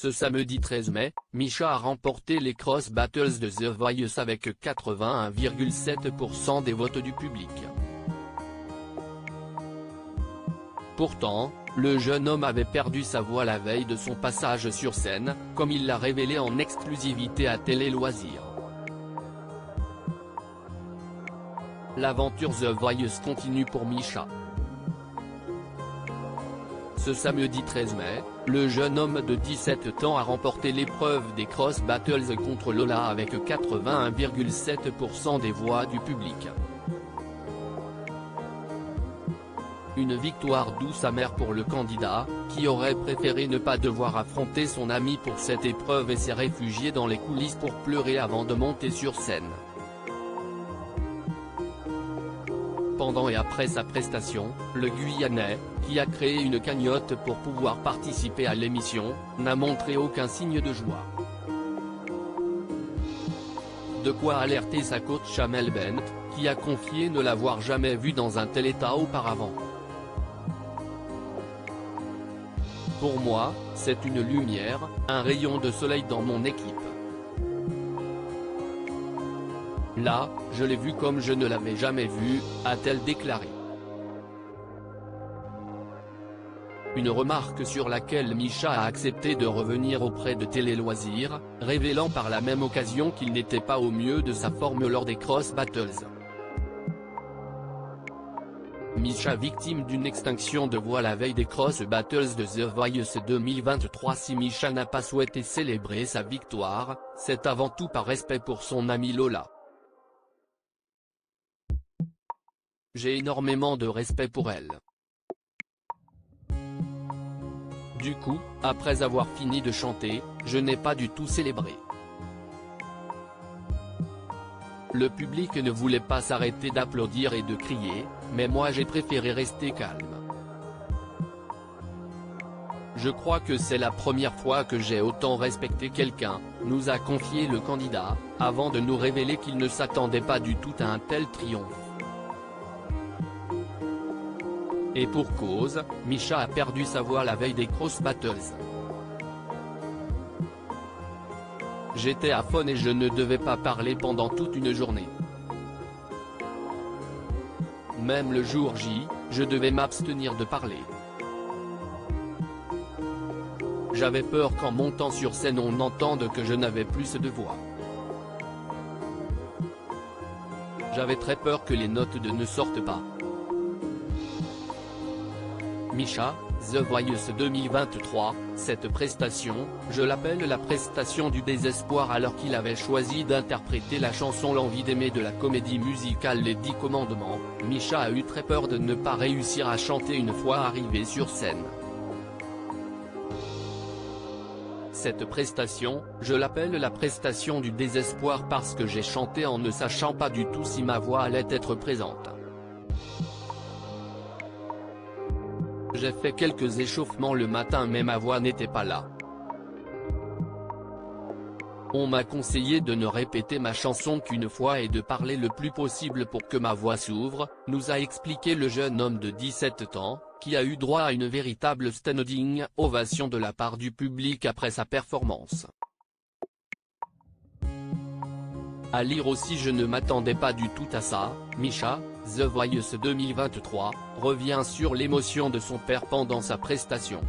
Ce samedi 13 mai, Misha a remporté les Cross Battles de The Voice avec 81,7% des votes du public. Pourtant, le jeune homme avait perdu sa voix la veille de son passage sur scène, comme il l'a révélé en exclusivité à Télé Loisirs. L'aventure The Voice continue pour Misha. Ce samedi 13 mai, le jeune homme de 17 ans a remporté l'épreuve des Cross Battles contre Lola avec 81,7% des voix du public. Une victoire douce amère pour le candidat, qui aurait préféré ne pas devoir affronter son ami pour cette épreuve et s'est réfugié dans les coulisses pour pleurer avant de monter sur scène. Pendant et après sa prestation, le Guyanais, qui a créé une cagnotte pour pouvoir participer à l'émission, n'a montré aucun signe de joie. De quoi alerter sa coach Amel Bent, qui a confié ne l'avoir jamais vu dans un tel état auparavant. Pour moi, c'est une lumière, un rayon de soleil dans mon équipe. Là, je l'ai vu comme je ne l'avais jamais vu, a-t-elle déclaré. Une remarque sur laquelle Misha a accepté de revenir auprès de Télé Loisirs, révélant par la même occasion qu'il n'était pas au mieux de sa forme lors des Cross Battles. Misha victime d'une extinction de voix la veille des Cross Battles de The Voice 2023. Si Misha n'a pas souhaité célébrer sa victoire, c'est avant tout par respect pour son amie Lola. J'ai énormément de respect pour elle. Du coup, après avoir fini de chanter, je n'ai pas du tout célébré. Le public ne voulait pas s'arrêter d'applaudir et de crier, mais moi j'ai préféré rester calme. Je crois que c'est la première fois que j'ai autant respecté quelqu'un, nous a confié le candidat, avant de nous révéler qu'il ne s'attendait pas du tout à un tel triomphe. Et pour cause, Misha a perdu sa voix la veille des Cross Battles. J'étais à fond et je ne devais pas parler pendant toute une journée. Même le jour J, je devais m'abstenir de parler. J'avais peur qu'en montant sur scène on entende que je n'avais plus de voix. J'avais très peur que les notes ne sortent pas. Misha, The Voice 2023, cette prestation, je l'appelle la prestation du désespoir alors qu'il avait choisi d'interpréter la chanson L'envie d'aimer de la comédie musicale Les 10 commandements, Misha a eu très peur de ne pas réussir à chanter une fois arrivé sur scène. Cette prestation, je l'appelle la prestation du désespoir parce que j'ai chanté en ne sachant pas du tout si ma voix allait être présente. J'ai fait quelques échauffements le matin mais ma voix n'était pas là. On m'a conseillé de ne répéter ma chanson qu'une fois et de parler le plus possible pour que ma voix s'ouvre, nous a expliqué le jeune homme de 17 ans, qui a eu droit à une véritable standing ovation de la part du public après sa performance. À lire aussi je ne m'attendais pas du tout à ça, Misha, The Voice 2023, revient sur l'émotion de son père pendant sa prestation.